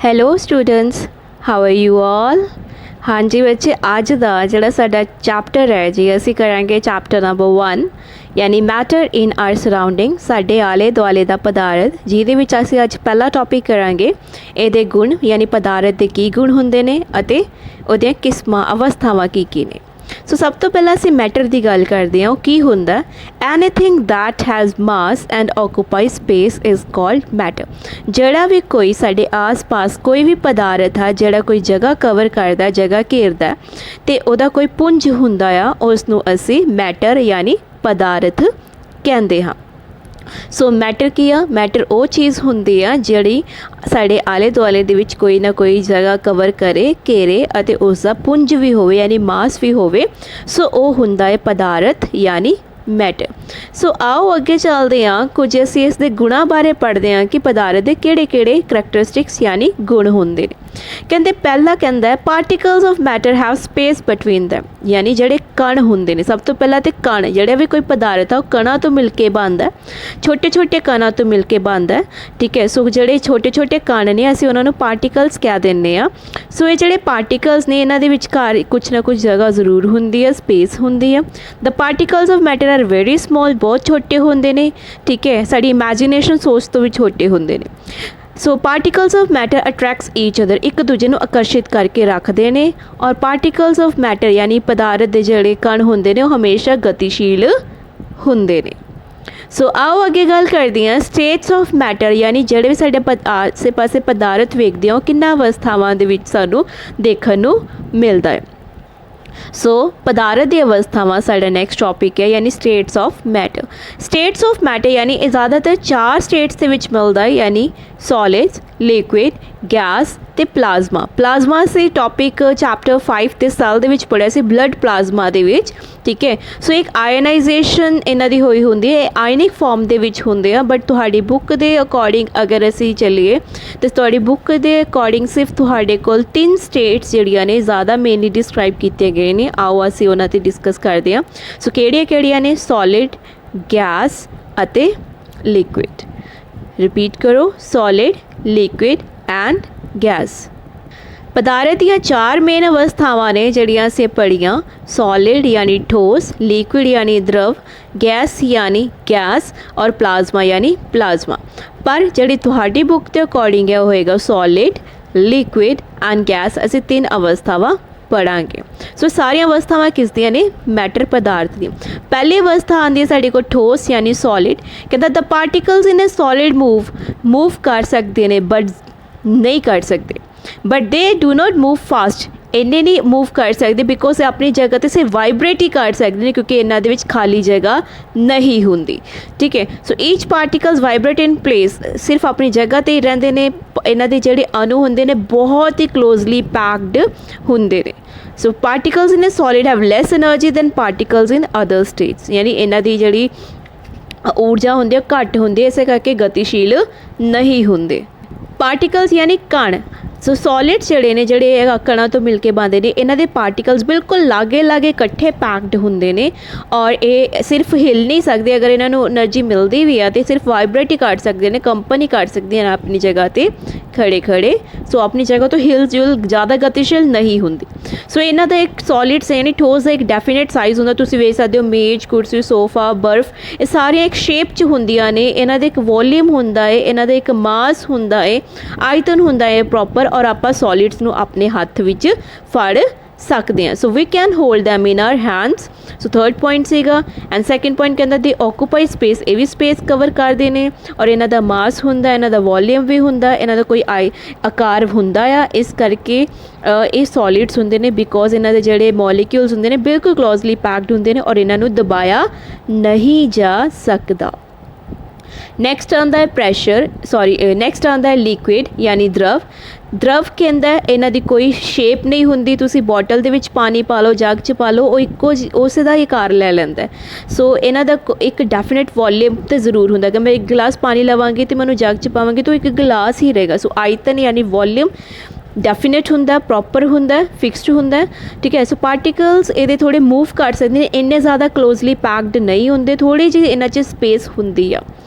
Hello students, how are you all. ਹਾਂਜੀ ਬੱਚੇ, ਅੱਜ ਦਾ ਜਿਹੜਾ ਸਾਡਾ ਚੈਪਟਰ ਹੈ ਜੀ, ਅਸੀਂ ਕਰਾਂਗੇ ਚੈਪਟਰ ਨੰਬਰ 1 ਯਾਨੀ ਮੈਟਰ ਇਨ ਆਰ ਸਰਾਊਂਡਿੰਗ, ਸਾਡੇ ਆਲੇ ਦੁਆਲੇ ਦਾ ਪਦਾਰਥ, ਜਿਹਦੇ ਵਿੱਚ ਅਸੀਂ ਅੱਜ ਪਹਿਲਾ ਟੌਪਿਕ ਕਰਾਂਗੇ ਇਹਦੇ ਗੁਣ ਯਾਨੀ ਪਦਾਰਥ ਦੇ ਕੀ ਗੁਣ ਹੁੰਦੇ ਨੇ ਅਤੇ ਉਹਦੀਆਂ ਕਿਸਮਾਂ ਅਵਸਥਾਵਾਂ ਕੀ ਕੀ ਨੇ। ਸੋ ਸਭ ਤੋਂ ਪਹਿਲਾਂ ਅਸੀਂ ਮੈਟਰ ਦੀ ਗੱਲ ਕਰਦੇ ਹਾਂ। ਉਹ ਕੀ ਹੁੰਦਾ? Anything that has mass and occupy space is called matter. ਜਿਹੜਾ ਵੀ ਕੋਈ ਸਾਡੇ ਆਸ-ਪਾਸ ਕੋਈ ਵੀ ਪਦਾਰਥ ਆ ਜਿਹੜਾ ਕੋਈ ਜਗ੍ਹਾ ਕਵਰ ਕਰਦਾ, ਜਗ੍ਹਾ ਘੇਰਦਾ ਅਤੇ ਉਹਦਾ ਕੋਈ ਪੁੰਜ ਹੁੰਦਾ ਆ, ਉਸ ਨੂੰ ਅਸੀਂ ਮੈਟਰ ਯਾਨੀ ਪਦਾਰਥ ਕਹਿੰਦੇ ਹਾਂ। ਸੋ ਮੈਟਰ ਕੀ ਆ? ਮੈਟਰ ਉਹ ਚੀਜ਼ ਹੁੰਦੀ ਆ ਜਿਹੜੀ ਸਾਡੇ ਆਲੇ ਦੁਆਲੇ ਦੇ ਵਿੱਚ ਕੋਈ ਨਾ ਕੋਈ ਜਗ੍ਹਾ ਕਵਰ ਕਰੇ, ਘੇਰੇ ਅਤੇ ਉਸ ਦਾ ਪੁੰਜ ਵੀ ਹੋਵੇ ਯਾਨੀ ਮਾਸ ਵੀ ਹੋਵੇ। ਸੋ ਉਹ ਹੁੰਦਾ ਹੈ ਪਦਾਰਥ ਯਾਨੀ ਮੈਟਰ। ਸੋ ਆਓ ਅੱਗੇ ਚੱਲਦੇ ਹਾਂ, ਕੁਝ ਅਸੀਂ ਇਸ ਦੇ ਗੁਣਾਂ ਬਾਰੇ ਪੜ੍ਹਦੇ ਹਾਂ ਕਿ ਪਦਾਰਥ ਦੇ ਕਿਹੜੇ ਕਿਹੜੇ ਕਰੈਕਟਰਿਸਟਿਕਸ ਯਾਨੀ ਗੁਣ ਹੁੰਦੇ ਨੇ। ਕਹਿੰਦੇ ਪਹਿਲਾ ਕਹਿੰਦਾ particles of matter have space between them, ਯਾਨੀ ਜਿਹੜੇ ਕਣ ਹੁੰਦੇ ਨੇ। ਸਭ ਤੋਂ ਪਹਿਲਾਂ ਤੇ ਕਣ, ਜਿਹੜੇ ਵੀ ਕੋਈ ਪਦਾਰਥ ਆ ਉਹ ਕਣਾਂ ਤੋਂ ਮਿਲ ਕੇ ਬਣਦਾ, ਛੋਟੇ ਛੋਟੇ ਕਣਾਂ ਤੋਂ ਮਿਲ ਕੇ ਬਣਦਾ, ਠੀਕ ਹੈ। ਸੋ ਜਿਹੜੇ ਛੋਟੇ ਛੋਟੇ ਕਣ ਨੇ ਅਸੀਂ ਉਹਨਾਂ ਨੂੰ ਪਾਰਟੀਕਲਸ ਕਹਿ ਦਿੰਦੇ ਹਾਂ। ਸੋ ਇਹ ਜਿਹੜੇ ਪਾਰਟੀਕਲਸ ਨੇ ਇਹਨਾਂ ਦੇ ਵਿਚਕਾਰ ਕੁਛ ਨਾ ਕੁਛ ਜਗ੍ਹਾ ਜ਼ਰੂਰ ਹੁੰਦੀ ਹੈ, ਸਪੇਸ ਹੁੰਦੀ ਹੈ। The particles of matter are very small, ਬਹੁਤ ਛੋਟੇ ਹੁੰਦੇ ਨੇ, ਠੀਕ ਹੈ। ਸਾਡੀ ਇਮੈਜੀਨੇਸ਼ਨ ਸੋਚ ਤੋਂ ਵੀ ਛੋਟੇ ਹੁੰਦੇ ਨੇ। So particles of matter attracts each other, ਇੱਕ ਦੂਜੇ ਨੂੰ ਆਕਰਸ਼ਿਤ ਕਰਕੇ ਰੱਖਦੇ ਨੇ। ਔਰ ਪਾਰਟੀਕਲਸ ਆਫ ਮੈਟਰ ਯਾਨੀ ਪਦਾਰਥ ਦੇ ਜਿਹੜੇ ਕਣ ਹੁੰਦੇ ਨੇ ਉਹ ਹਮੇਸ਼ਾ ਗਤੀਸ਼ੀਲ ਹੁੰਦੇ ਨੇ। ਸੋ ਆਓ ਅੱਗੇ ਗੱਲ ਕਰਦੇ ਹਾਂ ਸਟੇਟਸ ਆਫ ਮੈਟਰ, ਯਾਨੀ ਜਿਹੜੇ ਵੀ ਸਾਡੇ ਆਸੇ ਪਾਸੇ ਪਦਾਰਥ ਵੇਖਦੇ ਹਾਂ ਉਹ ਕਿੰਨਾ ਅਵਸਥਾਵਾਂ ਦੇ ਵਿੱਚ ਸਾਨੂੰ ਦੇਖਣ ਨੂੰ ਮਿਲਦਾ ਹੈ। ਸੋ ਪਦਾਰਥ ਦੀ ਅਵਸਥਾਵਾਂ ਸਾਡਾ ਨੈਕਸਟ ਟੌਪਿਕ ਹੈ ਯਾਨੀ states of matter. States of matter ਯਾਨੀ ਇਹ ਜ਼ਿਆਦਾਤਰ 4 ਸਟੇਟਸ ਦੇ ਵਿੱਚ ਮਿਲਦਾ ਹੈ, ਯਾਨੀ ਸੋਲਿਡ, ਲਿਕੁਇਡ, ਗੈਸ ਅਤੇ ਪਲਾਜ਼ਮਾ। ਪਲਾਜ਼ਮਾ ਸੀ ਟੌਪਿਕ ਚੈਪਟਰ 5 ਅਤੇ ਸੈੱਲ ਦੇ ਵਿੱਚ ਪੜ੍ਹਿਆ ਸੀ, ਬਲੱਡ ਪਲਾਜ਼ਮਾ ਦੇ ਵਿੱਚ, ਠੀਕ ਹੈ। ਸੋ ਇੱਕ ਆਇਨਾਈਜੇਸ਼ਨ ਇਹਨਾਂ ਦੀ ਹੋਈ ਹੁੰਦੀ ਹੈ, ਆਇਨਿਕ ਫਾਰਮ ਦੇ ਵਿੱਚ ਹੁੰਦੇ ਆ। ਬਟ ਤੁਹਾਡੀ ਬੁੱਕ ਦੇ ਅਕੋਰਡਿੰਗ ਅਗਰ ਅਸੀਂ ਚੱਲੀਏ ਤਾਂ ਤੁਹਾਡੀ ਬੁੱਕ ਦੇ ਅਕੋਰਡਿੰਗ ਸਿਰਫ ਤੁਹਾਡੇ ਕੋਲ 3 ਸਟੇਟਸ ਜਿਹੜੀਆਂ ਨੇ ਜ਼ਿਆਦਾ ਮੇਨਲੀ ਡਿਸਕ੍ਰਾਈਬ ਕੀਤੇ ਗਏ ਨੇ। ਆਓ ਅਸੀਂ ਉਹਨਾਂ 'ਤੇ ਡਿਸਕਸ ਕਰਦੇ ਹਾਂ। ਸੋ ਕਿਹੜੀਆਂ ਨੇ? ਸੋਲਿਡ, ਗੈਸ ਅਤੇ ਲਿਕੁਇਡ। ਰਿਪੀਟ ਕਰੋ, ਸੋਲਿਡ, ਲਿਕੁਇਡ ਐਂਡ ਗੈਸ। ਪਦਾਰਥ ਦੀਆਂ 4 ਮੇਨ ਅਵਸਥਾਵਾਂ ਨੇ ਜਿਹੜੀਆਂ ਅਸੀਂ ਪੜ੍ਹੀਆਂ, ਸੋਲਿਡ ਯਾਨੀ ਠੋਸ, ਲਿਕੁਇਡ ਯਾਨੀ ਦ੍ਰਵ, ਗੈਸ ਯਾਨੀ ਗੈਸ ਔਰ ਪਲਾਜ਼ਮਾ ਯਾਨੀ ਪਲਾਜ਼ਮਾ। ਪਰ ਜਿਹੜੀ ਤੁਹਾਡੀ ਬੁੱਕ ਦੇ ਅਕੋਰਡਿੰਗ ਹੈ ਉਹ ਹੋਏਗਾ ਸੋਲਿਡ, ਲਿਕੁਇਡ ਐਂਡ ਗੈਸ। ਅਸੀਂ 3 ਅਵਸਥਾਵਾਂ ਪੜਾਂਗੇ। ਸੋ ਸਾਰੀਆਂ ਅਵਸਥਾਵਾਂ ਕਿਸ ਦੀਆਂ ਨੇ? ਮੈਟਰ ਪਦਾਰਥ ਦੀ। ਪਹਿਲੀ ਅਵਸਥਾ ਆਉਂਦੀ ਹੈ ਸਾਡੇ ਕੋਲ ਠੋਸ ਯਾਨੀ ਸੋਲਿਡ। ਕਹਿੰਦਾ ਦ particles in a solid move ਕਰ ਸਕਦੇ ਨੇ ਬਟ ਨਹੀਂ ਕਰ ਸਕਦੇ, ਬਟ ਦੇ ਡੂ ਨਾਟ ਮੂਵ ਫਾਸਟ। ਇੰਨੇ ਨਹੀਂ ਮੂਵ ਕਰ ਸਕਦੇ ਬਿਕੋਜ਼ ਇਹ ਆਪਣੀ ਜਗ੍ਹਾ 'ਤੇ ਸਿਰਫ ਵਾਈਬਰੇਟ ਹੀ ਕਰ ਸਕਦੇ ਨੇ, ਕਿਉਂਕਿ ਇਹਨਾਂ ਦੇ ਵਿੱਚ ਖਾਲੀ ਜਗ੍ਹਾ ਨਹੀਂ ਹੁੰਦੀ, ਠੀਕ ਹੈ। ਸੋ ਈਚ ਪਾਰਟੀਕਲਸ ਵਾਈਬਰੇਟ ਇਨ ਪਲੇਸ, ਸਿਰਫ ਆਪਣੀ ਜਗ੍ਹਾ 'ਤੇ ਹੀ ਰਹਿੰਦੇ ਨੇ। ਇਹਨਾਂ ਦੇ ਜਿਹੜੇ ਅਣੂ ਹੁੰਦੇ ਨੇ ਬਹੁਤ ਹੀ ਕਲੋਜ਼ਲੀ ਪੈਕਡ ਹੁੰਦੇ ਨੇ। So particles in a solid have less energy than particles in other states, ਯਾਨੀ ਇਹਨਾਂ ਦੀ ਜਿਹੜੀ ਊਰਜਾ ਹੁੰਦੀ ਹੈ ਘੱਟ ਹੁੰਦੀ ਹੈ, ਇਸੇ ਕਰਕੇ ਗਤੀਸ਼ੀਲ ਨਹੀਂ ਹੁੰਦੇ। ਪਾਰਟੀਕਲਸ ਯਾਨੀ ਕਣ। ਸੋ ਸੋਲਿਡਸ ਜਿਹੜੇ ਕਣਾਂ ਤੋਂ ਮਿਲ ਕੇ ਬਣਦੇ ਨੇ, ਇਹਨਾਂ ਦੇ ਪਾਰਟੀਕਲਸ ਬਿਲਕੁਲ ਲਾਗੇ ਇਕੱਠੇ ਪੈਕਡ ਹੁੰਦੇ ਨੇ ਔਰ ਇਹ ਸਿਰਫ ਹਿੱਲ ਨਹੀਂ ਸਕਦੇ। ਅਗਰ ਇਹਨਾਂ ਨੂੰ ਐਨਰਜੀ ਮਿਲਦੀ ਵੀ ਆ ਤਾਂ ਸਿਰਫ ਵਾਈਬਰੇਟ ਹੀ ਕਰ ਸਕਦੇ ਨੇ, ਕੰਪਨ ਹੀ ਕਰ ਸਕਦੀਆਂ ਨੇ ਆਪਣੀ ਜਗ੍ਹਾ 'ਤੇ ਖੜੇ। ਸੋ ਆਪਣੀ ਜਗ੍ਹਾ ਤੋਂ ਹਿਲ ਜੁਲ ਜ਼ਿਆਦਾ ਗਤੀਸ਼ੀਲ ਨਹੀਂ ਹੁੰਦੀ। ਸੋ ਇਹਨਾਂ ਦਾ ਇੱਕ ਸੋਲਿਡਸ ਯਾਨੀ ਠੋਸ ਦਾ ਇੱਕ ਡੈਫੀਨੇਟ ਸਾਈਜ਼ ਹੁੰਦਾ। ਤੁਸੀਂ ਵੇਖ ਸਕਦੇ ਹੋ ਮੇਜ਼, ਕੁਰਸੀ, ਸੋਫਾ, ਬਰਫ਼, ਇਹ ਸਾਰੀਆਂ ਇੱਕ ਸ਼ੇਪ 'ਚ ਹੁੰਦੀਆਂ ਨੇ। ਇਹਨਾਂ ਦਾ ਇੱਕ ਵੋਲੀਅਮ ਹੁੰਦਾ ਹੈ, ਇਹਨਾਂ ਦਾ ਇੱਕ ਮਾਸ ਹੁੰਦਾ ਹੈ, ਆਇਤਨ ਹੁੰਦਾ ਹੈ ਪ੍ਰੋਪਰ, ਔਰ ਆਪਾਂ ਸੋਲਿਡਸ ਨੂੰ ਆਪਣੇ ਹੱਥ ਵਿੱਚ ਫੜ ਸਕਦੇ ਹਾਂ। So we can hold them in our hands. So third point ਸੀਗਾ। ਐਂਡ ਸੈਕਿੰਡ ਪੁਆਇੰਟ ਕਹਿੰਦਾ ਦੇ ਆਕੂਪਾਈ ਸਪੇਸ, ਇਹ ਵੀ ਸਪੇਸ ਕਵਰ ਕਰਦੇ ਨੇ ਔਰ ਇਹਨਾਂ ਦਾ ਮਾਸ ਹੁੰਦਾ, ਇਹਨਾਂ ਦਾ ਵੋਲੀਅਮ ਵੀ ਹੁੰਦਾ, ਇਹਨਾਂ ਦਾ ਕੋਈ ਆਕਾਰ ਹੁੰਦਾ ਆ। ਇਸ ਕਰਕੇ ਇਹ ਸੋਲਿਡਸ ਹੁੰਦੇ ਨੇ ਬਿਕੋਜ਼ ਇਹਨਾਂ ਦੇ ਜਿਹੜੇ ਮੋਲੀਕਿਊਲਸ ਹੁੰਦੇ ਨੇ ਬਿਲਕੁਲ ਕਲੋਜ਼ਲੀ ਪੈਕਡ ਹੁੰਦੇ ਨੇ ਔਰ ਇਹਨਾਂ ਨੂੰ ਦਬਾਇਆ ਨਹੀਂ ਜਾ ਸਕਦਾ। ਨੈਕਸਟ ਆਉਂਦਾ ਹੈ ਨੈਕਸਟ ਆਉਂਦਾ ਹੈ ਲਿਕੁਇਡ ਯਾਨੀ ਦ੍ਰਵ ਕਹਿੰਦਾ ਇਹਨਾਂ ਦੀ ਕੋਈ ਸ਼ੇਪ ਨਹੀਂ ਹੁੰਦੀ। ਤੁਸੀਂ ਬੋਟਲ ਦੇ ਵਿੱਚ ਪਾਣੀ ਪਾ ਲਓ, ਜੱਗ 'ਚ ਪਾ ਲਓ, ਉਹ ਉਸੇ ਦਾ ਹੀ ਆਕਾਰ ਲੈ ਲੈਂਦਾ। ਸੋ ਇਹਨਾਂ ਦਾ ਇੱਕ ਡੈਫੀਨੇਟ ਵੋਲੀਅਮ ਤਾਂ ਜ਼ਰੂਰ ਹੁੰਦਾ ਕਿ ਮੈਂ 1 ਗਲਾਸ ਪਾਣੀ ਲਵਾਂਗੀ ਅਤੇ ਮੈਨੂੰ ਜੱਗ 'ਚ ਪਾਵਾਂਗੀ ਤਾਂ 1 ਗਲਾਸ ਹੀ ਰਹੇਗਾ। ਸੋ ਆਇਤਨ ਯਾਨੀ ਵੋਲੀਅਮ ਡੈਫੀਨੇਟ ਹੁੰਦਾ, ਪ੍ਰੋਪਰ ਹੁੰਦਾ, ਫਿਕਸਡ ਹੁੰਦਾ, ਠੀਕ ਹੈ। ਸੋ ਪਾਰਟੀਕਲਸ ਇਹਦੇ ਥੋੜ੍ਹੇ ਮੂਵ ਕਰ ਸਕਦੇ ਨੇ, ਇੰਨੇ ਜ਼ਿਆਦਾ ਕਲੋਜ਼ਲੀ ਪੈਕਡ ਨਹੀਂ ਹੁੰਦੇ, ਥੋੜ੍ਹੀ ਜਿਹੀ ਇਹਨਾਂ 'ਚ ਸਪੇਸ ਹੁੰਦੀ ਆ,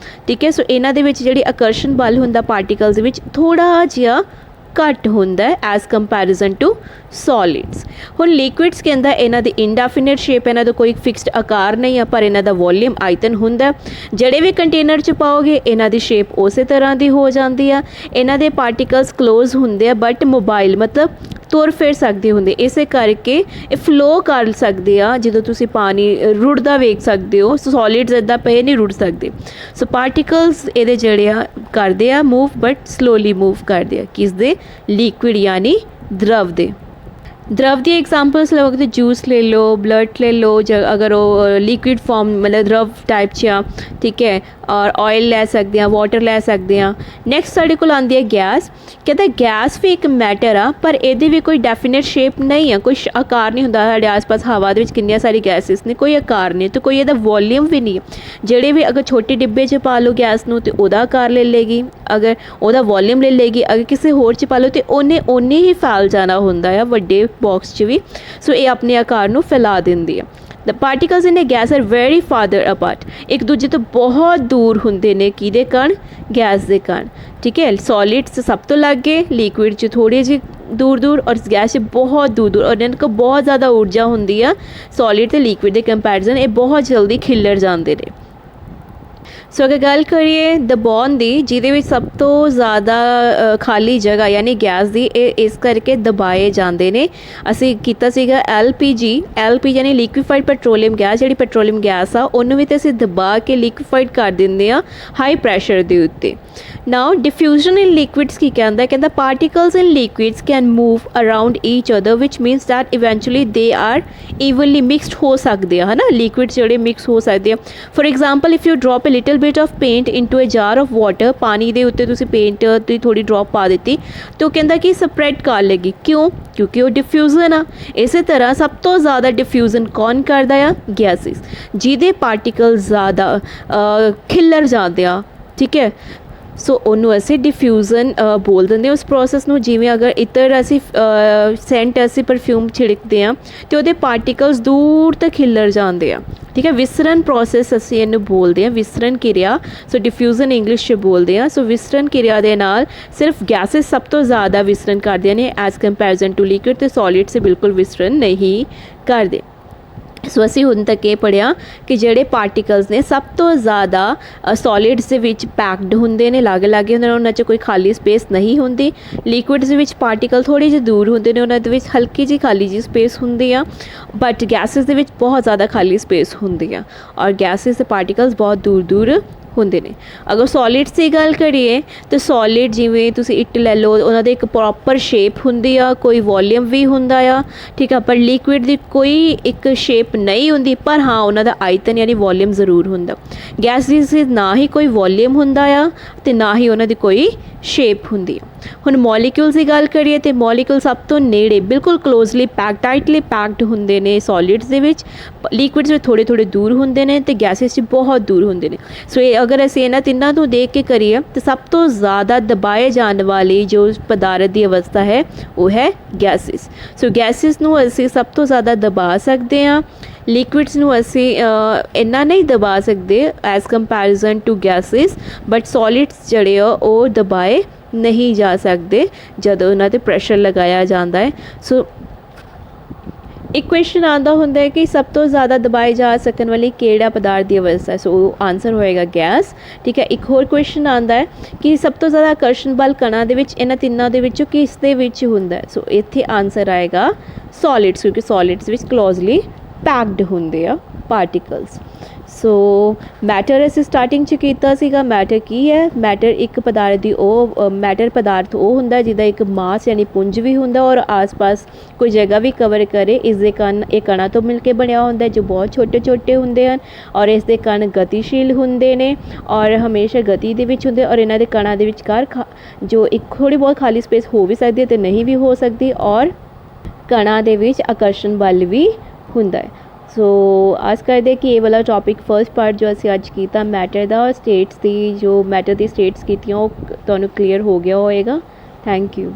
ਠੀਕ ਹੈ। ਸੋ ਇਹਨਾਂ ਦੇ ਵਿੱਚ ਜਿਹੜੀ ਆਕਰਸ਼ਣ ਬਲ ਹੁੰਦਾ ਪਾਰਟੀਕਲਸ ਦੇ ਵਿੱਚ ਥੋੜ੍ਹਾ ਜਿਹਾ घट हुंदा है एज कंपैरिजन टू सॉलिड्स। हुण लिक्विड्स के अंदर इन्हां दी इंडेफिनिट शेप, इन्हां दा कोई फिक्सड आकार नहीं है, पर इन्हां दा वॉल्यूम आयतन हुंदा है। जिहड़े भी कंटेनर च पाओगे इन्हां दी शेप उस तरह दी हो जाती है। इन्हां दे पार्टिकल्स क्लोज हुंदे आ बट मोबाइल मतलब तुर फिर सकते होंगे, इस करके ये फ्लो कर सकते हैं। जो तुसी पानी रुड़दा वेख सकते हो, सॉलिड्स इदा पे नहीं रुड़ सकते। सो पार्टिकल्स ये जड़े करते हैं मूव बट स्लोली मूव करते हैं किसदे, लिक्विड यानी द्रव दे। द्रव दी एग्जाम्पल्स लोग तो जूस ले लो, ब्लड ले लो, अगर वो लिक्विड फॉर्म मतलब द्रव टाइप च, ठीक है, और ऑयल ले सकते हैं, वाटर ले सकते हैं। नैक्सट साढ़े को आती है गैस। कहता गैस भी एक मैटर आ पर ये भी कोई डेफिनेट शेप नहीं है, कोई आकार नहीं होंदा। साढ़े आस पास हवा दे विच कितनी सारी गैसेस ने, कोई आकार नहीं, तो कोई ये वॉल्यूम भी नहीं है। जेड़े भी अगर छोटे डिब्बे च पा लो गैस नूं तो उहदा आकार ले लेगी, अगर उहदा वॉल्यूम ले लेगी। अगर किसी होर च पा लो तो उन्हें उन्नी ही फैल जाना होंदा है वड्डे बॉक्स च भी। सो ये अपने आकार नूं फैला दिंदी है। The particles in a gas are very farther apart, एक दूजे तो बहुत दूर होंगे ने किहदे कण, गैस के कण, ठीक है। सॉलिड्स सब तो लागे, लिक्विड च थोड़ी जी दूर दूर और गैस बहुत दूर दूर, और इनको बहुत ज़्यादा ऊर्जा होंदी है सॉलिड ते लिक्विड के कंपैरिजन, ये बहुत जल्दी खिलर जाते हैं। सो अगर गल करिए दबाउण दी, जिहदे विच सब तो ज़्यादा खाली जगह यानी गैस दी, इस करके दबाए जाते हैं। असी कीता सीगा LPG यानी लिक्विफाइड पेट्रोलियम गैस, जिहड़ी पेट्रोलियम गैस आ उन्होंने भी तो असी दबा के लिक्विफाइड कर दिंदे आ हाई प्रैशर दे उत्ते। नाउ डिफ्यूजन इन लिक्विड्स की कहता है, कहता particles in liquids can move around each other which means that eventually they are evenly mixed हो सकते हैं, है ना। लिक्विड्स जिहड़े मिक्स हो सकते हैं। For example if you drop a little bit of paint into a jar of water, पानी दे उत्ते तुसी पेंट दी थोड़ी ड्रॉप पा दी तो कहता कि स्प्रेड कर लेगी, क्यों, क्योंकि वो डिफ्यूजन आ। इस तरह सब तो ज़्यादा डिफ्यूजन कौन करता है, गैसेस, जिहदे पार्टिकल ज़्यादा खिलर जाते हैं, ठीक है। सो उन्होंने असी डिफ्यूजन बोल देंगे उस प्रोसैस नूं। जिवें अगर इतर असी सेंट असी परफ्यूम छिड़कते हैं तो वो पार्टिकल्स दूर तक खिलर जाते हैं, ठीक है। विसरण प्रोसैस असी इन्हूं बोलते हैं, विसरण क्रिया। सो डिफ्यूजन इंग्लिश बोलते हैं। सो विसरण क्रिया दे नाल सिर्फ गैसेस सब तो ज़्यादा विसरण करदियां ने एज कंपैरिजन टू लिक्विड, तो सॉलिड से बिल्कुल विसरण नहीं करते। सो असी हुण तक ये पढ़िया कि जेडे पार्टिकल्स ने सब तो ज़्यादा सॉलिड्स दे विच पैक्ड होंदे ने, लागे लागे होंदे ने, उन्हां च कोई खाली स्पेस नहीं होंदी। लिक्विड्स दे विच पार्टिकल थोड़े जे दूर होंदे ने, उन्हां दे विच हल्की जी खाली जी स्पेस होंदी आ, बट गैसेस दे विच बहुत ज़्यादा खाली स्पेस होंदी आ, और गैसेस दे पार्टिकल्स बहुत दूर दूर होंदे ने। अगर सॉलिड्स की गल करिए तो सॉलिड जिवें तुसी इट ले लो, उन्हां दे एक प्रॉपर शेप होंदी आ, कोई वॉल्यूम भी हुंदा आ, ठीक है। पर लिक्विड दी कोई एक शेप नहीं होंदी, पर हाँ उन्हां दा आयतन यानी वॉल्यूम जरूर हुंदा। गैस दी ना ही कोई वॉल्यूम हुंदा आ ते ना ही उन्हां दी कोई शेप हुंदी आ। हुण मॉलीक्यूल्स की गल करिए तो मॉलीक्यूल सब तो नेड़े बिल्कुल क्लोजली पैक टाइटली पैक्ड होंदे ने सॉलिड्स दे विच, लिक्विड्स में थोड़े थोड़े दूर होंदे ने ते गैसेस बहुत दूर होंदे ने। सो अगर असीं इन्हां तिन्नां तो देख के करिए तो सब तो ज़्यादा दबाए जाने वाली जो पदार्थ की अवस्था है वो है गैसेस। सो गैसेस नूं असीं सब तो ज़्यादा दबा सकते हैं, लिक्विड्स नूं असीं इन्ना नहीं दबा सकते as comparison to gases, but solids जड़े वो दबाए नहीं जा सकते जदों उन्हां ते प्रैशर लगाया जाता है। सो एक क्वेश्चन आता होंदा है कि सब तो ज़्यादा दबाए जा सकने वाली केड़ा पदार्थ की अवस्था है, सो आंसर होएगा गैस, ठीक है। एक होर क्वेश्चन आता है कि सब तो ज़्यादा आकर्षण बल कणां दे विच इन्हां तिन्नां दे विचों किस दे विच हुंदा है, सो इत्थे आंसर आएगा सॉलिड्स, क्योंकि सॉलिड्स विच क्लोजली पैक्ड होंदे आ पार्टिकल्स। सो मैटर असीं स्टार्टिंग च कीता सीगा, मैटर की है, मैटर एक पदार्थ दी मैटर पदार्थ वो हुंदा जिहदा एक मास यानी पुंज भी हुंदा और आस पास कोई जगह भी कवर करे। इस दे कण एक कणा तो मिल के बनिया हुंदा जो बहुत छोटे छोटे हुंदे हन, और इस दे कण गतिशील हुंदे ने और हमेशा गति दे विच हुंदे, और इन्हां दे कणां दे विचकार जो एक थोड़ी बहुत खाली स्पेस हो भी सकती है तो नहीं भी हो सकती, और कणां दे विच आकर्षण बल भी हुंदा है। सो आज कर दे कि ये वाला टॉपिक फर्स्ट पार्ट जो असी अज कीता मैटर दा और स्टेट्स दी, जो मैटर दी स्टेट्स कीतियां वो तुहानूं क्लीयर हो गया होएगा। Thank you.